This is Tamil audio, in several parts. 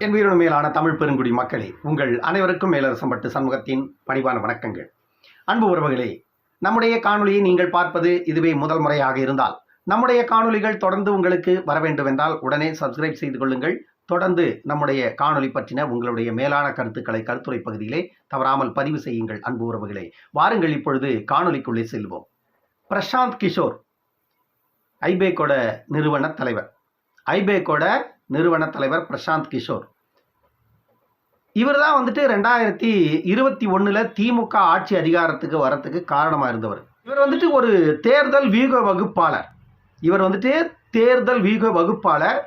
என் உயிரினும் மேலான தமிழ் பெருங்குடி மக்களே, உங்கள் அனைவருக்கும் மேலரசம்பட்டு சண்முகத்தின் பணிவான வணக்கங்கள். அன்பு உறவுகளே, நம்முடைய காணொலியை நீங்கள் பார்ப்பது இதுவே முதல் முறையாக இருந்தால் நம்முடைய காணொலிகள் தொடர்ந்து உங்களுக்கு வர வேண்டும் என்றால் உடனே சப்ஸ்கிரைப் செய்து கொள்ளுங்கள். தொடர்ந்து நம்முடைய காணொலி பற்றின உங்களுடைய மேலான கருத்துக்களை கருத்துரை பகுதியிலே தவறாமல் பதிவு செய்யுங்கள். அன்பு உறவுகளே, வாருங்கள் இப்பொழுது காணொலிக்குள்ளே செல்வோம். பிரசாந்த் கிஷோர் ஐபேக்கோட நிறுவன தலைவர். ஐபேக்கோட நிறுவன தலைவர் பிரசாந்த் கிஷோர். இவர் தான் 2021 திமுக ஆட்சி அதிகாரத்துக்கு வரத்துக்கு காரணமாக இருந்தவர். இவர் ஒரு தேர்தல் வியூக வகுப்பாளர். தேர்தல் வியூக வகுப்பாளர்.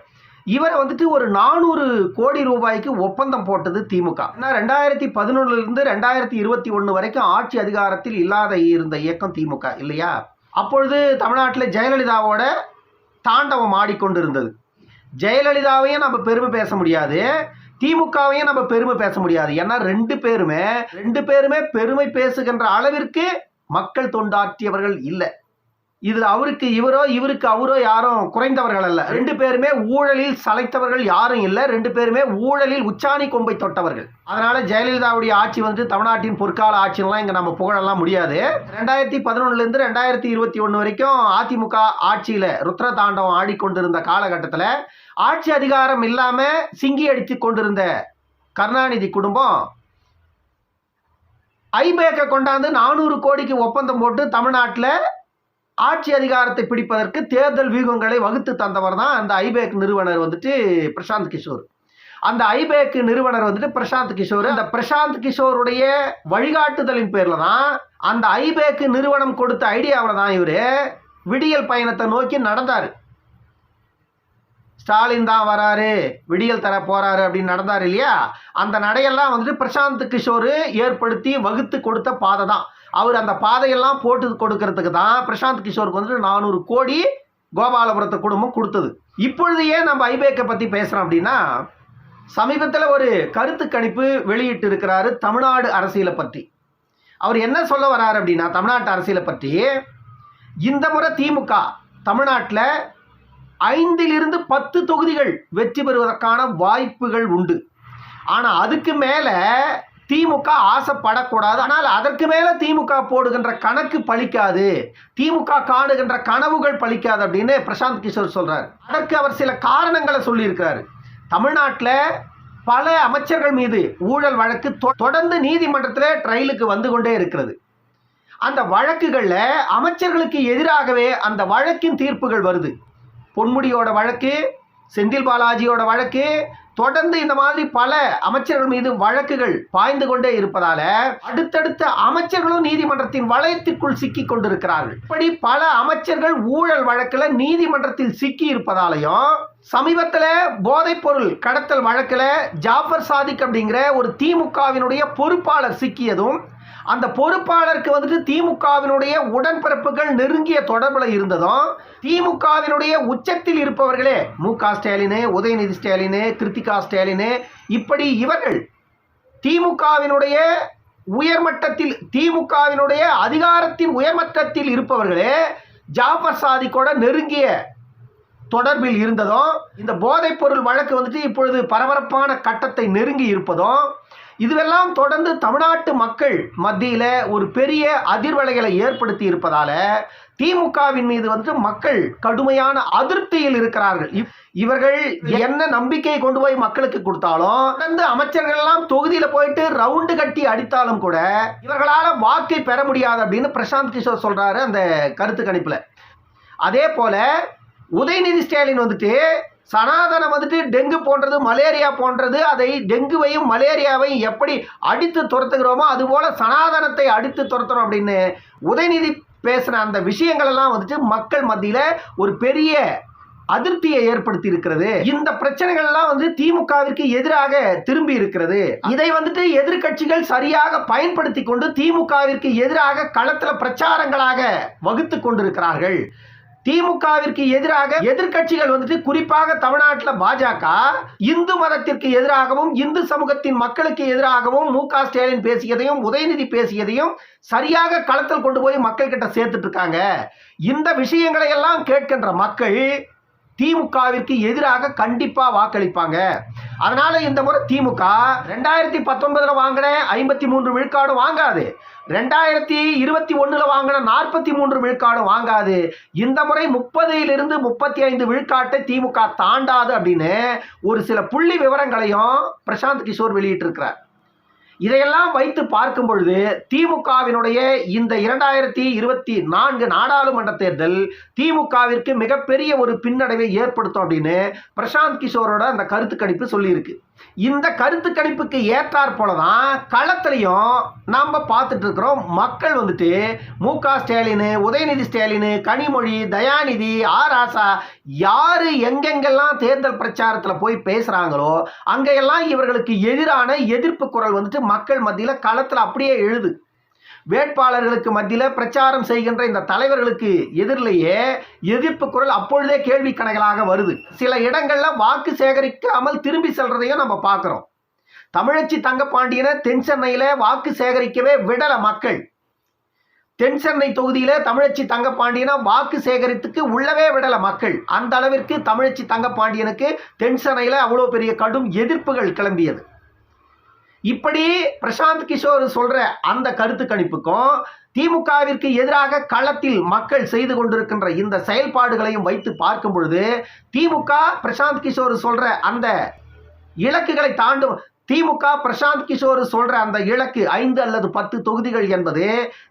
இவரை ஒரு 400 கோடி ரூபாய்க்கு ஒப்பந்தம் போட்டது திமுக. 2011 2021 வரைக்கும் ஆட்சி அதிகாரத்தில் இல்லாத இருந்த இயக்கம் திமுக இல்லையா? அப்பொழுது தமிழ்நாட்டில் ஜெயலலிதாவோட தாண்டவம் ஆடிக்கொண்டிருந்தது. ஜெயலலிதாவையும் நம்ம பெருமை பேச முடியாது, திமுகவையும் நம்ம பெருமை பேச முடியாது. ஏன்னா ரெண்டு பேருமே பெருமை பேசுகின்ற அளவிற்கு மக்கள் தொண்டாற்றியவர்கள் இல்லை. இதுல அவருக்கு இவரோ இவருக்கு அவரோ யாரும் குறைந்தவர்கள் அல்ல. ரெண்டு பேருமே ஊழலில் சளைத்தவர்கள் யாரும் இல்லை. ரெண்டு பேருமே ஊழலில் உச்சாணி கொம்பை தொட்டவர்கள். அதனால ஜெயலலிதாவுடைய ஆட்சி தமிழ்நாட்டின் பொற்கால ஆட்சியெல்லாம் இங்க நம்ம புகழெல்லாம் முடியாது. 2011 2021 வரைக்கும் அதிமுக ஆட்சியில ருத்ர தாண்டவம் ஆடிக்கொண்டிருந்த காலகட்டத்தில் ஆட்சி அதிகாரம் இல்லாம சிங்கி அடித்து கொண்டிருந்த கருணாநிதி குடும்பம் ஐபேக்கை கொண்டாந்து 400 கோடிக்கு ஒப்பந்தம் போட்டு தமிழ்நாட்டில் ஆட்சி அதிகாரத்தை பிடிப்பதற்கு தேர்தல் வியூகங்களை வகுத்து தந்தவர் தான் அந்த ஐபேக் நிறுவனர் பிரசாந்த் கிஷோர். அந்த ஐபேக் நிறுவனர் பிரசாந்த் கிஷோர். அந்த பிரசாந்த் கிஷோருடைய வழிகாட்டுதலின் பேர்ல தான் அந்த ஐபேக் நிறுவனம் கொடுத்த ஐடியாவில் தான் இவரு விடியல் பயணத்தை நோக்கி நடந்தாரு. ஸ்டாலின் தான் வராரு, விடியல் தர போறாரு அப்படின்னு நடந்தார் இல்லையா? அந்த நடையெல்லாம் பிரசாந்த் கிஷோர் ஏற்படுத்தி வகுத்து கொடுத்த பாதை தான். அவர் அந்த பாதையெல்லாம் போட்டு கொடுக்கறதுக்கு தான் பிரசாந்த் கிஷோருக்கு 400 கோடி கோபாலபுரத்து குடும்பம் கொடுத்தது. இப்பொழுது ஏன் நம்ம ஐபேக்கை பற்றி பேசுகிறோம் அப்படின்னா, சமீபத்தில் ஒரு கருத்து கணிப்பு வெளியிட்டு இருக்கிறாரு தமிழ்நாடு அரசியலை பற்றி. அவர் என்ன சொல்ல வர்றாரு அப்படின்னா, தமிழ்நாட்டு அரசியலை பற்றி இந்த முறை திமுக தமிழ்நாட்டில் 5 to 10 தொகுதிகள் வெற்றி பெறுவதற்கான வாய்ப்புகள் உண்டு. ஆனால் அதுக்கு மேலே திமுக ஆசைப்படக்கூடாது. ஆனால் அதற்கு மேலே திமுக போடுகின்ற கணக்கு பலிக்காது, திமுக காணுகின்ற கனவுகள் பலிக்காது அப்படின்னு பிரசாந்த் கிஷோர் சொல்றாரு. அதற்கு அவர் சில காரணங்களை சொல்லியிருக்கிறாரு. தமிழ்நாட்டில் பல அமைச்சர்கள் மீது ஊழல் வழக்கு தொடர்ந்து நீதிமன்றத்தில் ட்ரையலுக்கு வந்து கொண்டே இருக்கிறது. அந்த வழக்குகளில் அமைச்சர்களுக்கு எதிராகவே அந்த வழக்கின் தீர்ப்புகள் வருது. பொன்முடியோட வழக்கு, செந்தில் பாலாஜியோட வழக்கு, தொடர்ந்து இந்த மாதிரி பல அமைச்சர்கள் மீது வழக்குகள் பாய்ந்து கொண்டே இருப்பதால அடுத்தடுத்த அமைச்சர்களும் நீதிமன்றத்தின் வளையத்திற்குள் சிக்கி கொண்டிருக்கிறார்கள். இப்படி பல அமைச்சர்கள் ஊழல் வழக்கில் நீதிமன்றத்தில் சிக்கி இருப்பதாலையும், சமீபத்தில் போதைப் பொருள் கடத்தல் வழக்கில் ஜாஃபர் சாதிக் அப்படிங்கிற ஒரு திமுகவினுடைய பொறுப்பாளர் சிக்கியதும், அந்த பொறுப்பாளருக்கு திமுகவினுடைய உடன்பிறப்புகள் நெருங்கிய தொடர்பில் இருந்ததும், திமுகவினுடைய உச்சத்தில் இருப்பவர்களே மு.க. ஸ்டாலின், உதயநிதி ஸ்டாலின், கிருத்திகா ஸ்டாலின், இப்படி இவர்கள் திமுகவினுடைய உயர்மட்டத்தில், திமுகவினுடைய அதிகாரத்தின் உயர்மட்டத்தில் இருப்பவர்களே ஜாஃபர் சாதிக்கோட நெருங்கிய தொடர்பில் இருந்ததும், இந்த போதைப் பொருள் வழக்கு இப்பொழுது பரபரப்பான கட்டத்தை நெருங்கி இருப்பதும், இதுவெல்லாம் தொடர்ந்து தமிழ்நாட்டு மக்கள் மத்தியில் ஒரு பெரிய அதிர்வலைகளை ஏற்படுத்தி இருப்பதால திமுகவின் மீது மக்கள் கடுமையான அதிருப்தியில் இருக்கிறார்கள். இவர்கள் என்ன நம்பிக்கை கொண்டு போய் மக்களுக்கு கொடுத்தாலும், தொடர்ந்து அமைச்சர்கள் எல்லாம் தொகுதியில் போயிட்டு ரவுண்டு கட்டி அடித்தாலும் கூட இவர்களால் வாக்கை பெற முடியாது அப்படின்னு பிரசாந்த் கிஷோர் சொல்றாரு அந்த கருத்து கணிப்புல. அதே போல உதயநிதி ஸ்டாலின் சனாதனம் டெங்கு போன்றது, மலேரியா போன்றது, அதை டெங்குவையும் மலேரியாவையும் எப்படி அடித்து துரத்துகிறோமோ அதுபோல சனாதனத்தை அடித்து துரத்துறோம் அப்படின்னு உதயநிதி பேசின அந்த விஷயங்கள் எல்லாம் மக்கள் மத்தியில் ஒரு பெரிய அதிருப்தியை ஏற்படுத்தி இருக்கிறது. இந்த பிரச்சனைகள் எல்லாம் திமுகவிற்கு எதிராக திரும்பி இருக்கிறது. இதை எதிர்க்கட்சிகள் சரியாக பயன்படுத்தி கொண்டு திமுகவிற்கு எதிராக களத்தில் பிரச்சாரங்களாக வகுத்து கொண்டிருக்கிறார்கள். திமுகவிற்கு எதிராக எதிர்க்கட்சிகள் குறிப்பாக தமிழ்நாட்டில் பாஜக இந்து மதத்திற்கு எதிராகவும் இந்து சமூகத்தின் மக்களுக்கு எதிராகவும் மு.க. ஸ்டாலின் பேசியதையும் உதயநிதி பேசியதையும் சரியாக களத்தில் கொண்டு போய் மக்கள் கிட்ட சேர்த்துட்டு இருக்காங்க. இந்த விஷயங்களை எல்லாம் கேட்கின்ற மக்கள் திமுகவிற்கு எதிராக கண்டிப்பா வாக்களிப்பாங்க. அதனால இந்த முறை திமுக 2019 வாங்கின 53 விழுக்காடு வாங்காது, 2021 வாங்கின 43 விழுக்காடு வாங்காது. இந்த முறை 30 to 35 விழுக்காட்டை திமுக தாண்டாது அப்படின்னு ஒரு சில புள்ளி விவரங்களையும் பிரசாந்த் கிஷோர் வெளியிட்டிருக்கிறார். இதையெல்லாம் வைத்து பார்க்கும் பொழுது திமுகவினுடைய இந்த 2024 நாடாளுமன்ற தேர்தல் திமுகவிற்கு மிகப்பெரிய ஒரு பின்னடைவை ஏற்படுத்தும் அப்படின்னு பிரசாந்த் கிஷோரோட அந்த கருத்து கணிப்பு சொல்லியிருக்கு. இந்த கருத்து கணிப்புக்கு ஏற்றாற் போலதான் களத்திலையும் நாம பார்த்துட்டு இருக்கிறோம். மக்கள் வந்துட்டு மு.க. ஸ்டாலின், உதயநிதி ஸ்டாலின், கனிமொழி, தயாநிதி, ராசா யாரு எங்கெங்கெல்லாம் தேர்தல் பிரச்சாரத்துல போய் பேசுறாங்களோ அங்கெல்லாம் இவர்களுக்கு எதிரான எதிர்ப்பு குரல் வந்துட்டு மக்கள் மத்தியில களத்துல அப்படியே எழுது. வேட்பாளர்களுக்கு மத்தியில பிரச்சாரம் செய்கின்ற இந்த தலைவர்களுக்கு எதிரிலேயே எதிர்ப்பு குரல் அப்பொழுதே கேள்வி கணைகளாக வருது. சில இடங்கள்ல வாக்கு சேகரிக்காமல் திரும்பி செல்றதையும் நம்ம பார்க்கிறோம். தமிழச்சி தங்கப்பாண்டியனை தென் சென்னையில வாக்கு சேகரிக்கவே விடல மக்கள். தென் சென்னை தொகுதியில தமிழச்சி தங்கப்பாண்டியனை வாக்கு சேகரித்துக்கு உள்ளவே விடல மக்கள். அந்த அளவிற்கு தமிழச்சி தங்கப்பாண்டியனுக்கு தென் சென்னையில அவ்வளவு பெரிய கடும் எதிர்ப்புகள் கிளம்பியது. இப்படி பிரசாந்த் கிஷோர் சொல்ற அந்த கருத்து கணிப்புக்கும் திமுகவிற்கு எதிராக களத்தில் மக்கள் செய்து கொண்டிருக்கின்ற இந்த செயல்பாடுகளையும் வைத்து பார்க்கும் பொழுது திமுக பிரசாந்த் கிஷோர் சொல்ற அந்த இலக்குகளை தாண்டும். திமுக பிரசாந்த் கிஷோர் சொல்ற அந்த இலக்கு 5 அல்லது 10 தொகுதிகள் என்பது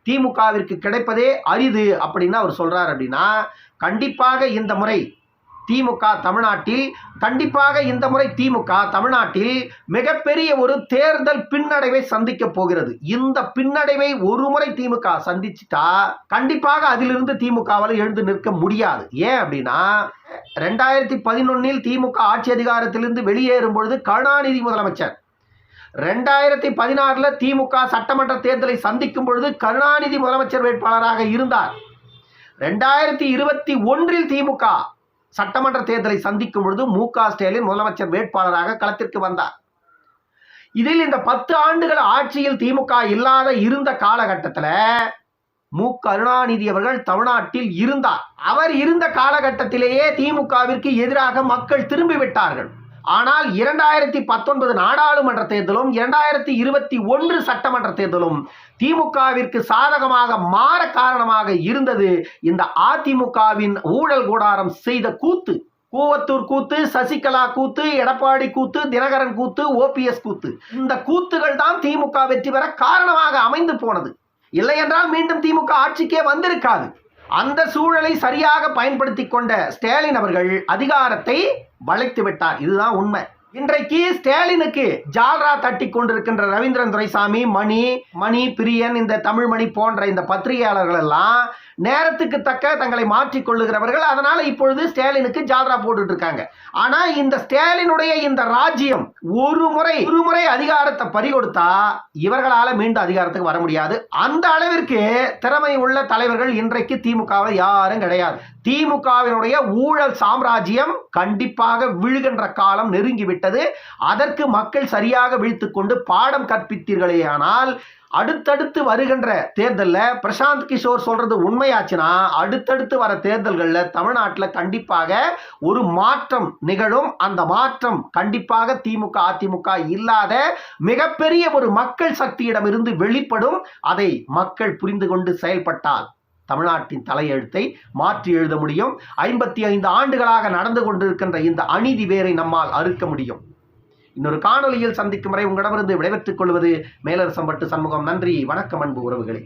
திமுகவிற்கு கிடைப்பதே அரிது அப்படின்னு அவர் சொல்றார். அப்படின்னா கண்டிப்பாக இந்த முறை திமுக தமிழ்நாட்டில் மிகப்பெரிய ஒரு தேர்தல் பின்னடைவை சந்திக்க போகிறது. இந்த பின்னடைவை ஒரு முறை திமுக சந்திச்சுட்டா கண்டிப்பாக அதிலிருந்து திமுகவால் எழுந்து நிற்க முடியாது. ஏன் அப்படின்னா 2011 திமுக ஆட்சி அதிகாரத்திலிருந்து வெளியேறும் பொழுது கருணாநிதி முதலமைச்சர், 2016 திமுக சட்டமன்ற தேர்தலை சந்திக்கும் பொழுது கருணாநிதி முதலமைச்சர் வேட்பாளராக இருந்தார். 2021 திமுக சட்டமன்ற தேர்தலை சந்திக்கும் பொழுது மு.க. ஸ்டாலின் முதலமைச்சர் வேட்பாளராக களத்திற்கு வந்தார். இதில் இந்த 10 ஆண்டுகள் ஆட்சியில் திமுக இல்லாத இருந்த காலகட்டத்தில் மு. கருணாநிதி அவர்கள் தமிழ்நாட்டில் இருந்தார். அவர் இருந்த காலகட்டத்திலேயே திமுகவிற்கு எதிராக மக்கள் திரும்பிவிட்டார்கள். ஆனால் 2019 நாடாளுமன்ற தேர்தலும் 2021 சட்டமன்ற தேர்தலும் திமுகவிற்கு சாதகமாக மாற காரணமாக இருந்தது இந்த அதிமுகவின் ஊழல் கூடாரம் செய்த கூத்து. கூவத்தூர் கூத்து, சசிகலா கூத்து, எடப்பாடி கூத்து, தினகரன் கூத்து, ஓபிஎஸ் கூத்து. இந்த கூத்துகள் தான் திமுக வெற்றி பெற காரணமாக அமைந்து போனது. இல்லை என்றால் மீண்டும் திமுக ஆட்சிக்கே வந்திருக்காது. அந்த சூழலை சரியாக பயன்படுத்தி கொண்ட ஸ்டாலின் அவர்கள் அதிகாரத்தை வளைத்து விட்டார். இதுதான் உண்மை. இன்றைக்கு ஸ்டாலினுக்கு ஜால்ரா தட்டி கொண்டிருக்கின்ற ரவீந்திரன் துரைசாமி, மணி பிரியன், இந்த தமிழ்மணி போன்ற இந்த பத்திரிகையாளர்கள் எல்லாம் நேரத்துக்கு தக்க தங்களை மாற்றிக் கொள்ளுகிறவர்கள். அதனால இப்பொழுது ஸ்டாலினுக்கு ஜால்ரா போட்டுட்டு இருக்காங்க. ஆனா இந்த ஸ்டாலினுடைய இந்த ராஜ்யம் ஒரு முறை அதிகாரத்தை பறிகொடுத்தா இவர்களால மீண்டும் அதிகாரத்துக்கு வர முடியாது. அந்த அளவிற்கு திறமை உள்ள தலைவர்கள் இன்றைக்கு திமுகவில் யாரும் கிடையாது. திமுகவினுடைய ஊழல் சாம்ராஜ்யம் கண்டிப்பாக விழுகின்ற காலம் நெருங்கிவிட்டது. அதற்கு மக்கள் சரியாக விழித்துக் கொண்டு பாடம் கற்பித்தீர்களே ஆனால் அடுத்தடுத்து வருகின்ற தேர்தலில் பிரசாந்த் கிஷோர் சொல்றது உண்மையாச்சுன்னா அடுத்தடுத்து வர தேர்தல்களில் தமிழ்நாட்டில் கண்டிப்பாக ஒரு மாற்றம் நிகழும். அந்த மாற்றம் கண்டிப்பாக திமுக அதிமுக இல்லாத மிகப்பெரிய ஒரு மக்கள் சக்தியிடமிருந்து வெளிப்படும். அதை மக்கள் புரிந்து கொண்டு செயல்பட்டால் தமிழ்நாட்டின் தலையெழுத்தை மாற்றி எழுத முடியும். 55 ஆண்டுகளாக நடந்து கொண்டிருக்கின்ற இந்த அநீதி வேரை நம்மால் அறுக்க முடியும். இன்னொரு காணொலியில் சந்திக்கும் வரை உங்களிடமிருந்து விடைபெற்றுக் கொள்வது மேலரசம்பட்டு சண்முகம். நன்றி, வணக்கம் அன்பு உறவுகளே.